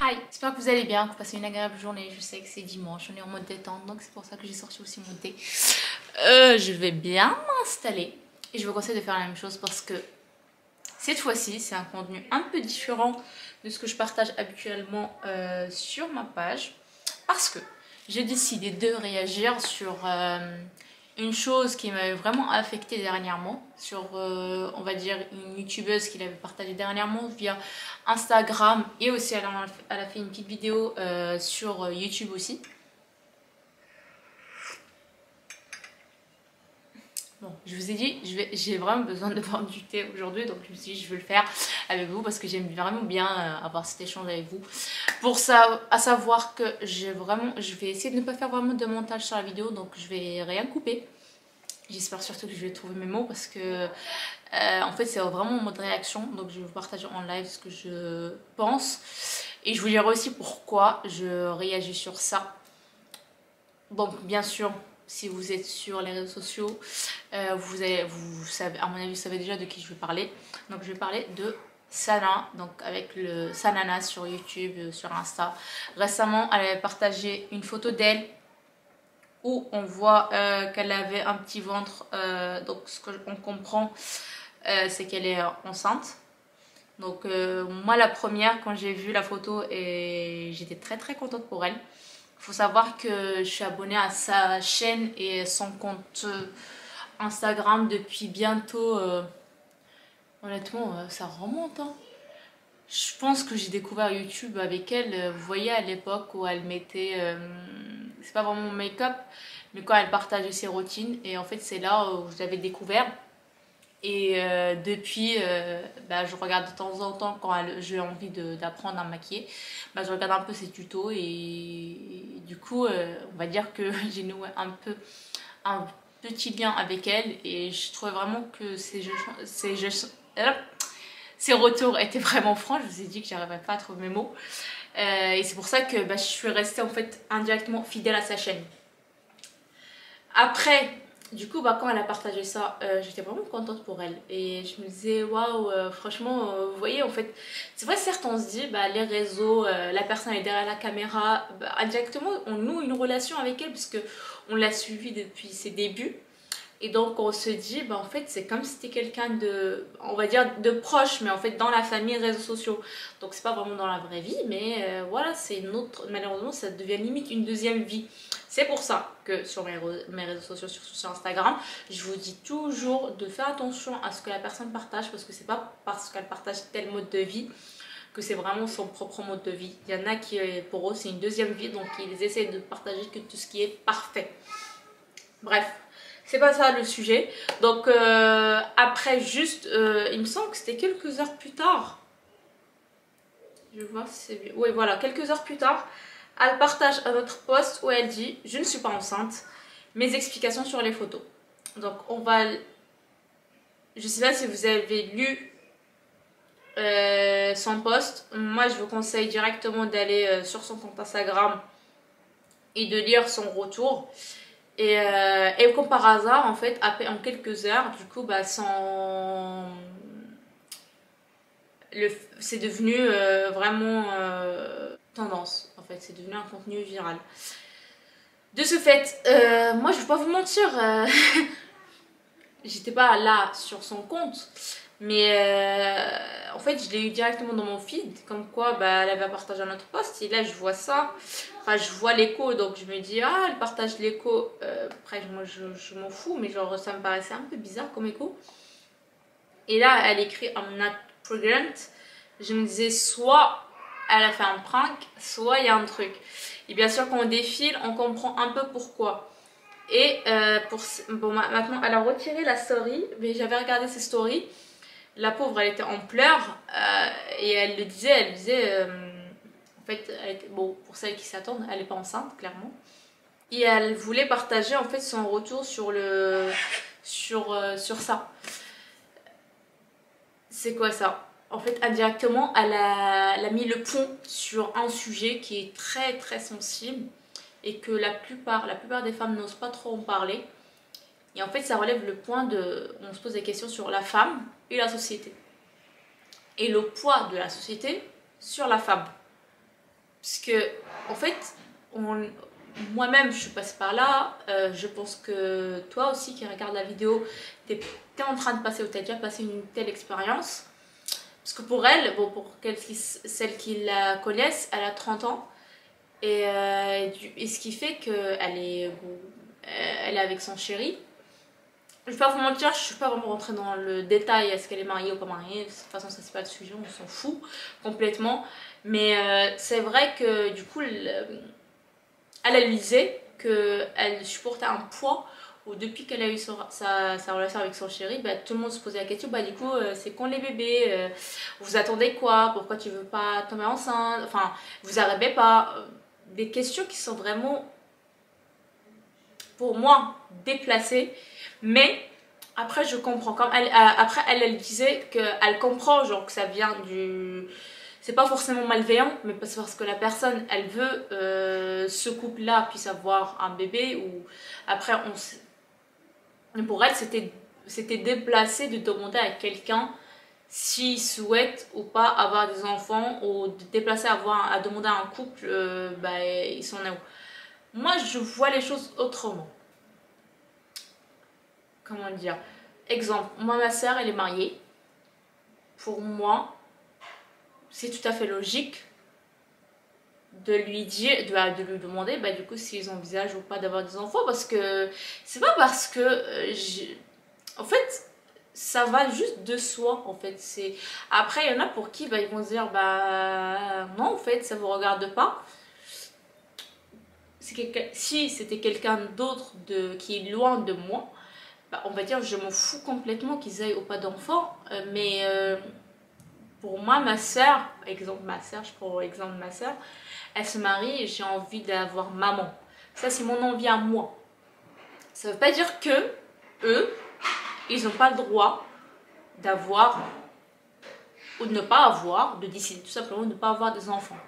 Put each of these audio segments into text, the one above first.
Hi, j'espère que vous allez bien, que vous passez une agréable journée. Je sais que c'est dimanche, on est en mode détente, donc c'est pour ça que j'ai sorti aussi mon thé. Je vais bien m'installer et je vous conseille de faire la même chose parce que cette fois-ci, c'est un contenu un peu différent de ce que je partage habituellement sur ma page parce que j'ai décidé de réagir sur une chose qui m'avait vraiment affectée dernièrement, sur on va dire une youtubeuse qui l'avait partagée dernièrement via Instagram, et aussi elle a fait une petite vidéo sur YouTube aussi. Bon, je vous ai dit, j'ai vraiment besoin de boire du thé aujourd'hui, donc je me suis dit je vais le faire avec vous parce que j'aime vraiment bien avoir cet échange avec vous. Pour ça, à savoir que je vais essayer de ne pas faire vraiment de montage sur la vidéo, donc je vais rien couper. J'espère surtout que je vais trouver mes mots parce que en fait c'est vraiment en mode réaction, donc je vais vous partager en live ce que je pense et je vous dirai aussi pourquoi je réagis sur ça. Donc bien sûr, si vous êtes sur les réseaux sociaux, vous savez, à mon avis, vous savez déjà de qui je vais parler. Donc je vais parler de Sana, donc avec le Sanana sur YouTube, sur Insta. Récemment, elle avait partagé une photo d'elle où on voit qu'elle avait un petit ventre. Donc ce qu'on comprend, c'est qu'elle est enceinte. Donc moi, la première, quand j'ai vu la photo, et j'étais très contente pour elle. Il faut savoir que je suis abonnée à sa chaîne et son compte Instagram depuis bientôt. Honnêtement, ça remonte, hein. Je pense que j'ai découvert YouTube avec elle. Vous voyez, à l'époque où elle mettait. C'est pas vraiment make-up, mais quand elle partageait ses routines. Et en fait, c'est là où je l'avais découvert. Et depuis, je regarde de temps en temps quand j'ai envie d'apprendre à me maquiller. Je regarde un peu ses tutos et du coup, on va dire que j'ai noué un petit lien avec elle. Et je trouvais vraiment que ses retours étaient vraiment francs. Je vous ai dit que j'arrivais pas à trouver mes mots. Et c'est pour ça que je suis restée en fait indirectement fidèle à sa chaîne. Après, du coup, quand elle a partagé ça, j'étais vraiment contente pour elle. Et je me disais, waouh, franchement, vous voyez, en fait, c'est vrai, certes, on se dit, les réseaux, la personne est derrière la caméra, indirectement, on noue une relation avec elle, puisque on l'a suivie depuis ses débuts. Et donc, on se dit, en fait, c'est comme si c'était quelqu'un de, on va dire, de proche, mais en fait, dans la famille, réseaux sociaux. Donc, c'est pas vraiment dans la vraie vie, mais voilà, c'est une autre, malheureusement, ça devient limite une deuxième vie. C'est pour ça que sur mes réseaux sociaux, surtout sur Instagram, je vous dis toujours de faire attention à ce que la personne partage, parce que c'est pas parce qu'elle partage tel mode de vie que c'est vraiment son propre mode de vie. Il y en a qui, pour eux, c'est une deuxième vie, donc ils essaient de partager que tout ce qui est parfait. Bref, c'est pas ça le sujet. Donc après, juste, il me semble que c'était quelques heures plus tard. Je vois si c'est bien. Oui, voilà, quelques heures plus tard, elle partage un autre post où elle dit « Je ne suis pas enceinte, mes explications sur les photos ». Donc on va... Je sais pas si vous avez lu son post. Moi, je vous conseille directement d'aller sur son compte Instagram et de lire son retour. Et comme par hasard, en fait, en quelques heures, du coup, c'est devenu vraiment tendance. En fait, c'est devenu un contenu viral. De ce fait, moi, je vais pas vous mentir, j'étais pas là sur son compte, mais en fait, je l'ai eu directement dans mon feed, comme quoi elle avait partagé un autre post, et là, je vois ça. Enfin, je vois l'écho, donc je me dis, ah, elle partage l'écho. Après, moi, je m'en fous, mais genre, ça me paraissait un peu bizarre comme écho. Et là, elle écrit I'm not pregnant. Je me disais, soit elle a fait un prank, soit il y a un truc. Et bien sûr, quand on défile, on comprend un peu pourquoi. Et maintenant, elle a retiré la story, mais j'avais regardé ses stories. La pauvre, elle était en pleurs, et elle disait, en fait, bon, pour celles qui s'attendent, elle n'est pas enceinte, clairement. Et elle voulait partager en fait son retour sur ça. C'est quoi ça? En fait, indirectement, elle a mis le pont sur un sujet qui est très sensible et que la plupart des femmes n'osent pas trop en parler. Et en fait, ça relève le point on se pose des questions sur la femme et la société. Et le poids de la société sur la femme. Parce que, en fait, moi-même, je suis passée par là. Je pense que toi aussi qui regarde la vidéo, tu es en train de passer ou tu as déjà passé une telle expérience. Parce que pour elle, bon, pour celles qui la connaissent, elle a 30 ans. Et ce qui fait qu'elle est, bon, elle est avec son chéri. Je vais pas vous mentir, je suis pas vraiment rentrée dans le détail, est-ce qu'elle est mariée ou pas mariée. De toute façon, ça c'est pas le sujet, on s'en fout complètement. Mais c'est vrai que du coup, elle disait qu'elle supportait un poids où depuis qu'elle a eu sa relation avec son chéri, bah, tout le monde se posait la question, bah, du coup, c'est quand les bébés vous attendez quoi? Pourquoi tu veux pas tomber enceinte? Enfin, vous n'arrivez pas. Des questions qui sont vraiment, pour moi, déplacées. Mais après, je comprends. Comme après, elle disait qu'elle comprend, genre que ça vient du... C'est pas forcément malveillant, mais c'est parce que la personne, elle veut ce couple-là puisse avoir un bébé. Ou après, pour elle, c'était déplacé de demander à quelqu'un s'il souhaite ou pas avoir des enfants, ou de déplacer à demander à un couple, bah, ils sont là où. Moi, je vois les choses autrement. Comment dire? Exemple, moi, ma soeur, elle est mariée. Pour moi, c'est tout à fait logique de lui dire, de lui demander, bah, du coup, s'ils envisagent ou pas d'avoir des enfants. Parce que c'est pas parce que, en fait, ça va juste de soi, en fait. Après, il y en a pour qui, bah, ils vont se dire, bah, non, en fait, ça vous regarde pas. Si c'était quelqu'un d'autre qui est loin de moi, bah, on va dire je m'en fous complètement qu'ils aient ou pas d'enfants. Mais pour moi, ma soeur, exemple ma soeur, je prends l'exemple de ma soeur, elle se marie et j'ai envie d'avoir maman. Ça, c'est mon envie à moi. Ça veut pas dire que eux, ils n'ont pas le droit d'avoir ou de ne pas avoir, de décider tout simplement de ne pas avoir des enfants.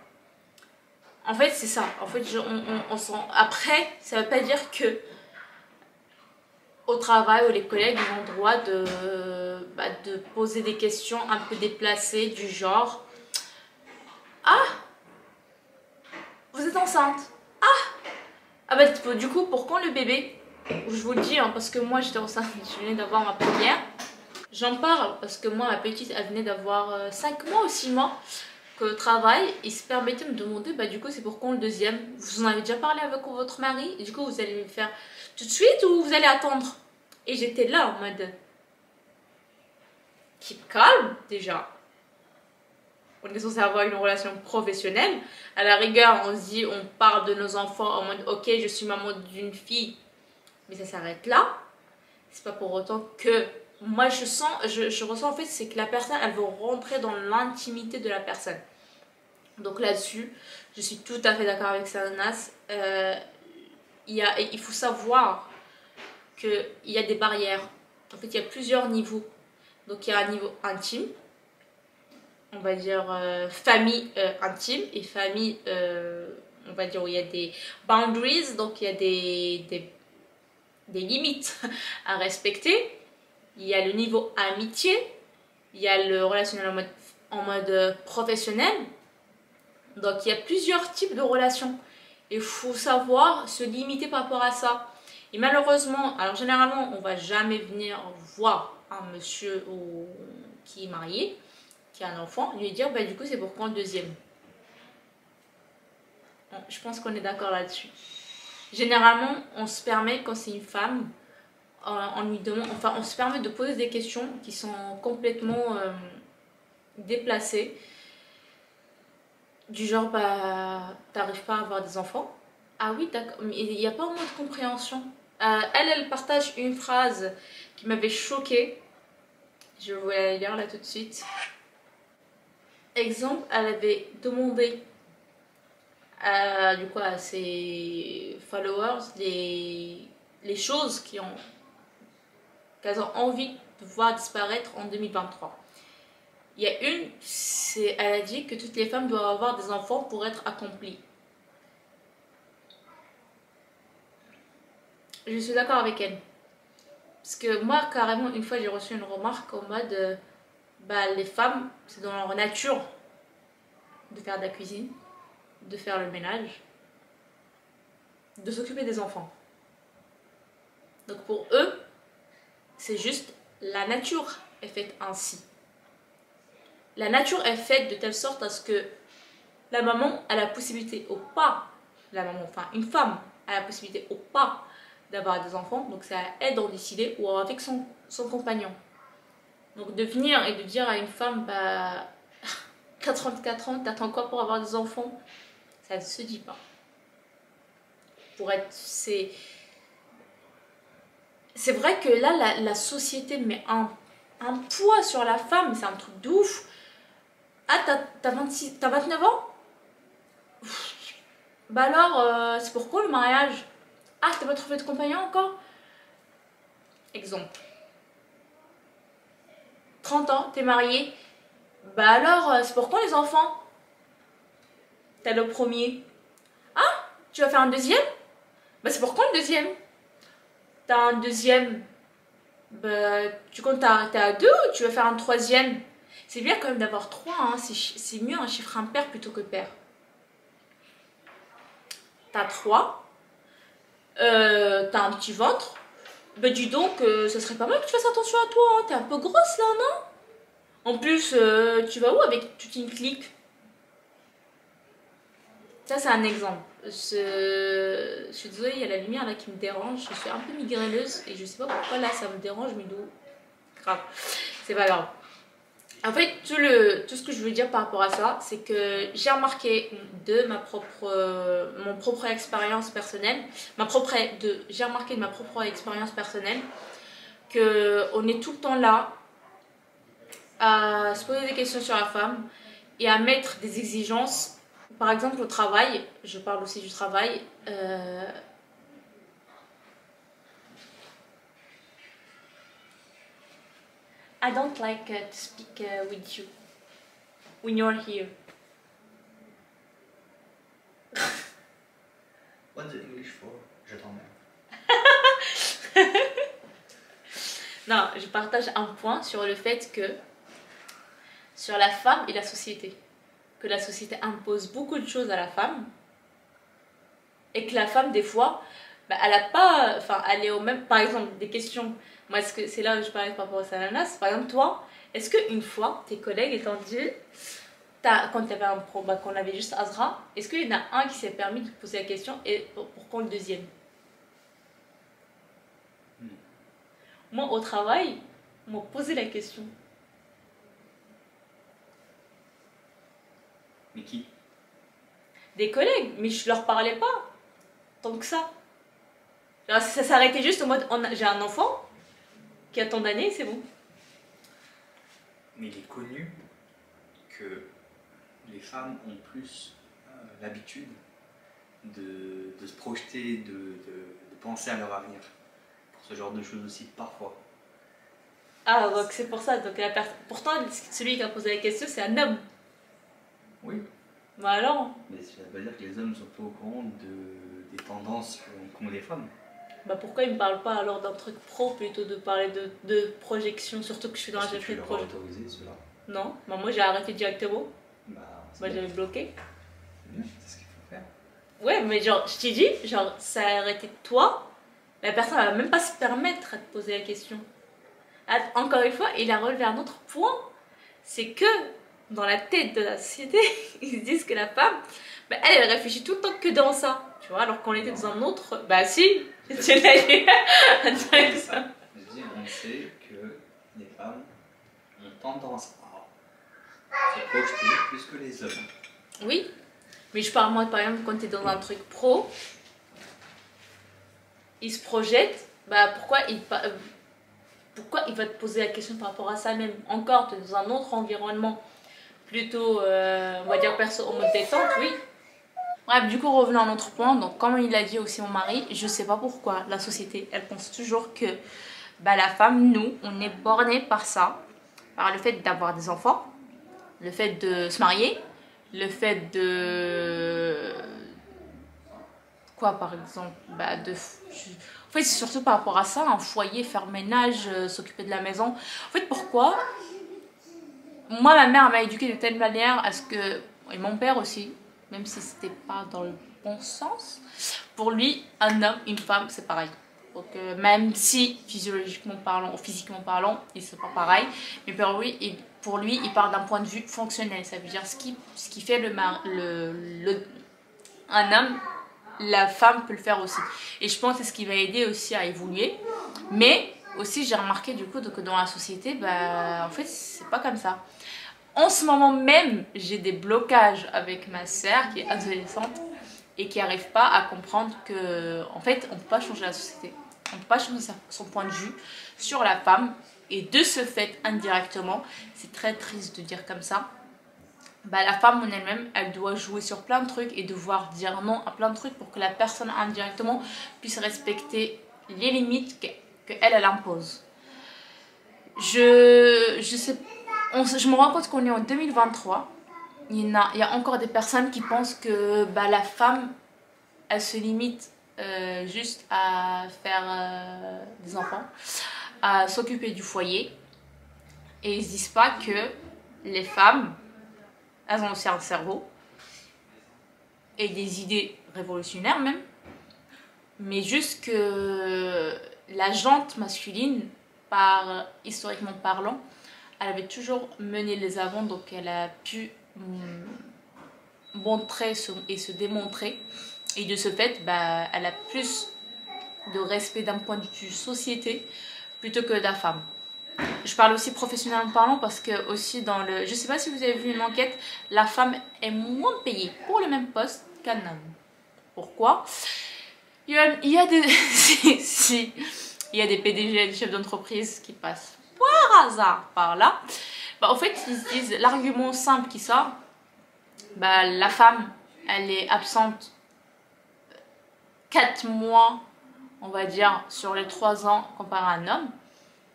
En fait, c'est ça. En fait, après, ça veut pas dire que au travail où les collègues ils ont le droit de poser des questions un peu déplacées du genre: ah, vous êtes enceinte? Ah bah du coup, pour quand le bébé? Je vous le dis, hein, parce que moi j'étais enceinte, je venais d'avoir ma première. J'en parle parce que moi, ma petite, elle venait d'avoir 5 mois ou 6 mois que travail. Il se permettait de me demander, bah du coup, c'est pour quand le deuxième? Vous en avez déjà parlé avec votre mari? Et du coup, vous allez le faire tout de suite ou vous allez attendre? Et j'étais là en mode... Keep calme déjà. On est censé avoir une relation professionnelle. À la rigueur, on se dit, on parle de nos enfants en mode ok, je suis maman d'une fille, mais ça s'arrête là. C'est pas pour autant que moi je ressens en fait, c'est que la personne elle veut rentrer dans l'intimité de la personne. Donc là-dessus, je suis tout à fait d'accord avec Sananas. Il faut savoir qu'il y a des barrières. En fait, il y a plusieurs niveaux. Donc il y a un niveau intime, on va dire famille intime, et famille, on va dire où il y a des boundaries, donc il y a des limites à respecter. Il y a le niveau amitié, il y a le relationnel en mode professionnel. Donc il y a plusieurs types de relations. Il faut savoir se limiter par rapport à ça. Et malheureusement, alors généralement, on va jamais venir voir un monsieur qui est marié, qui a un enfant, lui dire bah du coup c'est pour quand le deuxième. Bon, je pense qu'on est d'accord là-dessus. Généralement, on se permet quand c'est une femme, on lui demande, enfin on se permet de poser des questions qui sont complètement déplacées. Du genre, bah, t'arrives pas à avoir des enfants? Ah oui, d'accord, mais il n'y a pas un mot de compréhension. Elle partage une phrase qui m'avait choquée. Je vais la lire là tout de suite. Exemple, elle avait demandé du coup, à ses followers les choses qu'elles ont envie de voir disparaître en 2023. Il y a elle a dit que toutes les femmes doivent avoir des enfants pour être accomplies. Je suis d'accord avec elle. Parce que moi, carrément, une fois, j'ai reçu une remarque en mode bah, les femmes, c'est dans leur nature de faire de la cuisine. de faire le ménage, de s'occuper des enfants. Donc pour eux, c'est juste la nature est faite ainsi. La nature est faite de telle sorte à ce que la maman a la possibilité ou pas, la maman, enfin une femme a la possibilité ou pas d'avoir des enfants, donc c'est à elle d'en décider ou avec son compagnon. Donc de venir et de dire à une femme, bah 84 ans, t'attends quoi pour avoir des enfants? Ça ne se dit pas. C'est vrai que là, la société met un poids sur la femme, c'est un truc de ouf. Ah, t'as 29 ans? Bah alors, c'est pourquoi le mariage? Ah, t'as pas trouvé de compagnon encore? Exemple. 30 ans, t'es marié? Bah alors, c'est pourquoi les enfants? T'as le premier. Ah, tu vas faire un deuxième? Bah c'est pourquoi le deuxième? T'as un deuxième? Bah tu comptes t'es à deux ou tu vas faire un troisième? C'est bien quand même d'avoir trois, hein. C'est mieux un chiffre impair plutôt que pair. T'as trois, t'as un petit ventre, bah dis donc, ça serait pas mal que tu fasses attention à toi, hein. T'es un peu grosse là, non? En plus, tu vas où avec toute une clique? Ça, c'est un exemple. Je suis désolée, il y a la lumière là qui me dérange. Je suis un peu migraineuse et je sais pas pourquoi là ça me dérange, mais d'où? Grave, c'est pas grave. En fait, tout ce que je veux dire par rapport à ça, c'est que j'ai remarqué de mon propre expérience personnelle, j'ai remarqué de ma propre expérience personnelle qu'on est tout le temps là à se poser des questions sur la femme et à mettre des exigences. Par exemple, au travail, je parle aussi du travail. I don't like to speak with you when you're here. What's the English for? Je t'emmerde. Non, je partage un point sur le fait que sur la femme et la société. Que la société impose beaucoup de choses à la femme et que la femme, des fois, bah, elle a pas. Enfin, elle est au même. Par exemple, des questions. Moi, est-ce que c'est là où je parlais par rapport à Sananas? Par exemple, toi, est-ce qu'une fois, tes collègues étant dit, quand tu avais qu'on avait juste Azra, est-ce qu'il y en a un qui s'est permis de poser la question et pourquoi le deuxième? Moi, au travail, on m'a posé la question. Mais qui? Des collègues, mais je leur parlais pas tant que ça. Genre, ça s'arrêtait juste au mode j'ai un enfant qui a tant d'années, c'est bon. Mais il est connu que les femmes ont plus l'habitude de se projeter, de penser à leur avenir. Pour ce genre de choses aussi, parfois. Ah, donc c'est pour ça. Donc pourtant, celui qui a posé la question, c'est un homme. Oui. Bah alors? Mais ça veut dire que les hommes ne sont pas au courant des tendances qu'ont les femmes. Bah pourquoi ils me parlent pas alors d'un truc pro plutôt de parler de projection, surtout que je suis dans la gestion de projet. Tu leur as autorisé cela? Non, bah moi j'ai arrêté directement. Bah j'avais bloqué. C'est bien, c'est ce qu'il faut faire. Ouais, mais genre, je t'ai dit, genre, ça a arrêté de toi, la personne ne va même pas se permettre de te poser la question. Encore une fois, il a relevé un autre point, c'est que dans la tête de la société, ils se disent que la femme, bah, elle réfléchit tout le temps que dans ça. Tu vois, alors qu'on était dans un autre, bah si, tu l'as dit. C'est ça. Je dis, on sait que les femmes ont tendance à se projeter plus que les hommes. Oui, mais je parle moi par exemple quand tu es dans un truc pro, il se projette, bah pourquoi il va te poser la question par rapport à ça même? Encore, tu es dans un autre environnement, plutôt, on va dire, perso, en mode détente, oui. Bref, du coup, revenons à notre point. Donc, comme il a dit aussi mon mari, je sais pas pourquoi la société, elle pense toujours que bah, la femme, nous, on est borné par ça, par le fait d'avoir des enfants, le fait de se marier, le fait de... Quoi, par exemple? Bah, en fait, c'est surtout par rapport à ça, un foyer, faire ménage, s'occuper de la maison. En fait, pourquoi? Moi, ma mère m'a éduquée de telle manière à ce que... Et mon père aussi. même si c'était pas dans le bon sens. Pour lui, un homme, une femme, c'est pareil. Donc même si physiologiquement parlant ou physiquement parlant, ils sont pas pareils, mais pour lui, il part d'un point de vue fonctionnel. Ça veut dire ce qui fait un homme, la femme peut le faire aussi. Et je pense que c'est ce qui va aider aussi à évoluer. Mais aussi, j'ai remarqué du coup que dans la société, bah, en fait, c'est pas comme ça. En ce moment même, j'ai des blocages avec ma sœur qui est adolescente et qui n'arrive pas à comprendre que, en fait, on ne peut pas changer la société. On ne peut pas changer son point de vue sur la femme. Et de ce fait, indirectement, c'est très triste de dire comme ça, bah, la femme en elle-même, elle doit jouer sur plein de trucs et devoir dire non à plein de trucs pour que la personne indirectement puisse respecter les limites qu'elle impose. Je me rends compte qu'on est en 2023. Il y a encore des personnes qui pensent que bah, la femme, elle se limite juste à faire des enfants, à s'occuper du foyer. Et ils ne se disent pas que les femmes, elles ont aussi un cerveau et des idées révolutionnaires même. Mais juste que la jante masculine, historiquement parlant, elle avait toujours mené les avant, donc elle a pu montrer et se démontrer. Et de ce fait, bah, elle a plus de respect d'un point de vue société plutôt que la femme. Je parle aussi professionnellement parlant parce que aussi je sais pas si vous avez vu une enquête, la femme est moins payée pour le même poste qu'un homme. Pourquoi? Il y a des il y a des PDG, des chefs d'entreprise qui passent par hasard par là. Bah, en fait, ils se disent, l'argument simple qui sort, bah, la femme, elle est absente 4 mois, on va dire, sur les 3 ans comparé à un homme.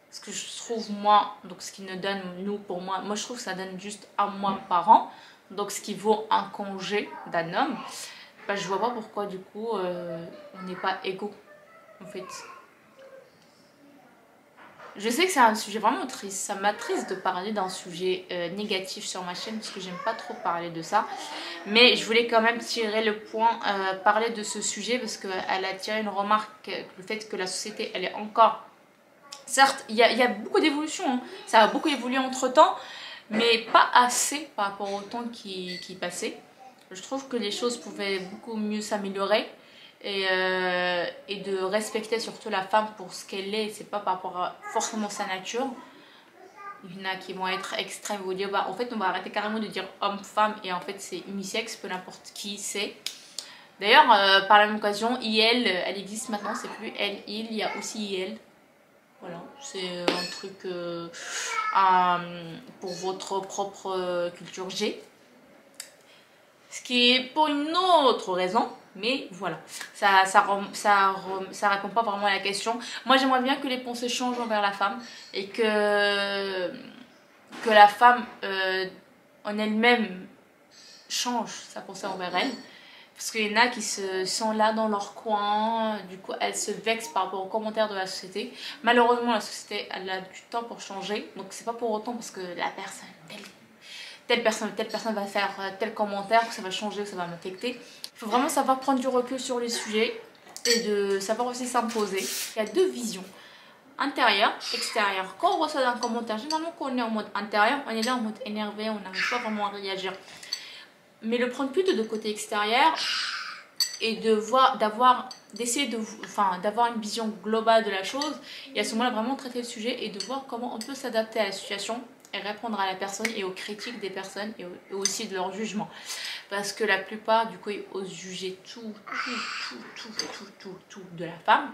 Ce que je trouve, moi, donc ce qui nous donne, pour moi je trouve que ça donne juste 1 mois par an. Donc ce qui vaut un congé d'un homme. Bah, je vois pas pourquoi du coup on n'est pas égaux en fait. Je sais que c'est un sujet vraiment triste, ça m'attriste de parler d'un sujet négatif sur ma chaîne parce que j'aime pas trop parler de ça. Mais je voulais quand même tirer le point, parler de ce sujet parce qu'elle a tiré une remarque, le fait que la société elle est encore... Certes, il y a beaucoup d'évolution, hein. Ça a beaucoup évolué entre temps, mais pas assez par rapport au temps qui passait. Je trouve que les choses pouvaient beaucoup mieux s'améliorer et de respecter surtout la femme pour ce qu'elle est. C'est pas par rapport à forcément sa nature. Il y en a qui vont être extrêmes, vont dire bah, en fait on va arrêter carrément de dire homme-femme et en fait c'est unisexe, peu n'importe qui c'est. D'ailleurs, par la même occasion, IL, elle existe maintenant, c'est plus elle, il y a aussi IL. Voilà, c'est un truc pour votre propre culture G. Ce qui est pour une autre raison, mais voilà, ça répond pas vraiment à la question. Moi j'aimerais bien que les pensées changent envers la femme et que la femme en elle-même change sa pensée envers elle. Parce qu'il y en a qui sont là dans leur coin, du coup elles se vexent par rapport aux commentaires de la société. Malheureusement la société elle a du temps pour changer, donc c'est pas pour autant parce que la personne, telle personne va faire tel commentaire que ça va changer, que ça va m'affecter. Il faut vraiment savoir prendre du recul sur les sujets et de savoir aussi s'imposer. Il y a 2 visions, intérieure, extérieure. Quand on reçoit un commentaire, généralement quand on est en mode intérieur, on est là en mode énervé, on n'arrive pas vraiment à réagir. Mais le prendre plutôt de côté extérieur et d'essayer d'avoir une vision globale de la chose et à ce moment-là vraiment traiter le sujet et de voir comment on peut s'adapter à la situation et répondre à la personne et aux critiques des personnes et aussi de leur jugement. Parce que la plupart du coup ils osent juger tout de la femme.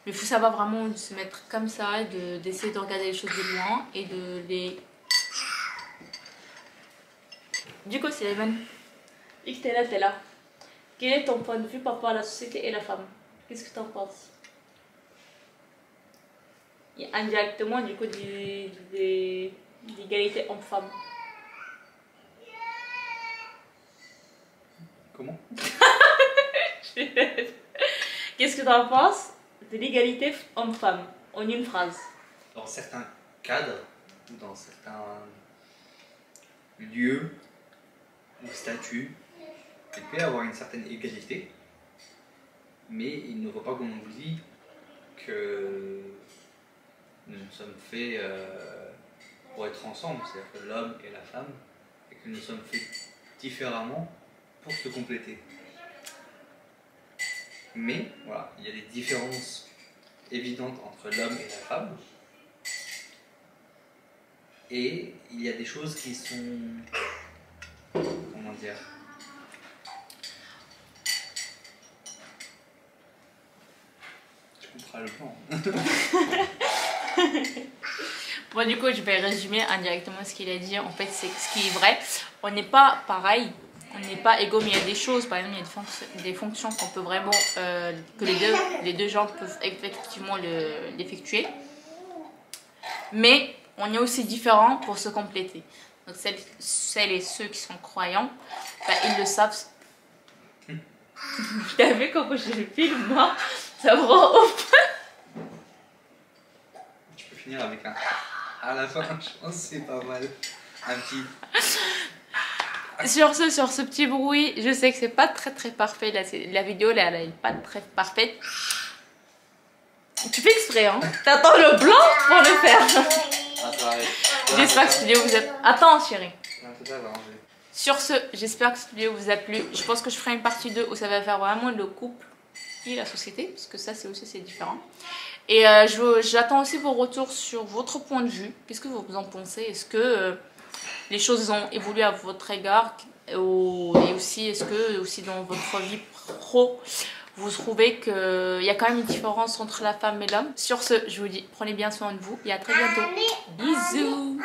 Mais il faut savoir vraiment se mettre comme ça et d'essayer de regarder les choses de loin et de les... Du coup, Sulaiman, vu que t'es là. Quel est ton point de vue par rapport à la société et la femme? Qu'est-ce que t'en penses? Il y a indirectement, du coup, d'égalité homme-femme. Comment? Qu'est-ce que t'en penses de l'égalité homme-femme en une phrase? Dans certains cadres, ou dans certains lieux, ou statut. Il peut y avoir une certaine égalité, mais il ne faut pas qu'on oublie que nous sommes faits pour être ensemble, c'est-à-dire que l'homme et la femme, et que nous sommes faits différemment pour se compléter. Mais voilà, il y a des différences évidentes entre l'homme et la femme, et il y a des choses qui sont, comment dire, tu couperas le plan. Bon, du coup, je vais résumer indirectement ce qu'il a dit. En fait, c'est ce qui est vrai. On n'est pas pareil, on n'est pas égaux, mais il y a des choses, par exemple, il y a des fonctions qu'on peut vraiment, que les deux gens peuvent effectivement l'effectuer. Mais on est aussi différents pour se compléter. Donc, celles et ceux qui sont croyants, bah, ils le savent. T'as vu comment je le filme, moi? Ça me rend ouf. Tu peux finir avec un à la fin, je pense que c'est pas mal. Un petit. Sur ce petit bruit, je sais que c'est pas très parfait. La vidéo là, elle est pas très parfaite. Tu fais exprès, hein? T'attends le blanc pour le faire. J'espère que cette vidéo vous a... Attends, chérie. Sur ce, j'espère que cette vidéo vous a plu. Je pense que je ferai une partie 2 où ça va faire vraiment le couple et la société, parce que ça c'est différent. Et j'attends aussi vos retours sur votre point de vue. Qu'est-ce que vous en pensez? Est-ce que les choses ont évolué à votre égard? Et aussi, est-ce que aussi dans votre vie pro, vous trouvez qu'il y a quand même une différence entre la femme et l'homme? Sur ce, je vous dis, prenez bien soin de vous et à très bientôt. Bisous.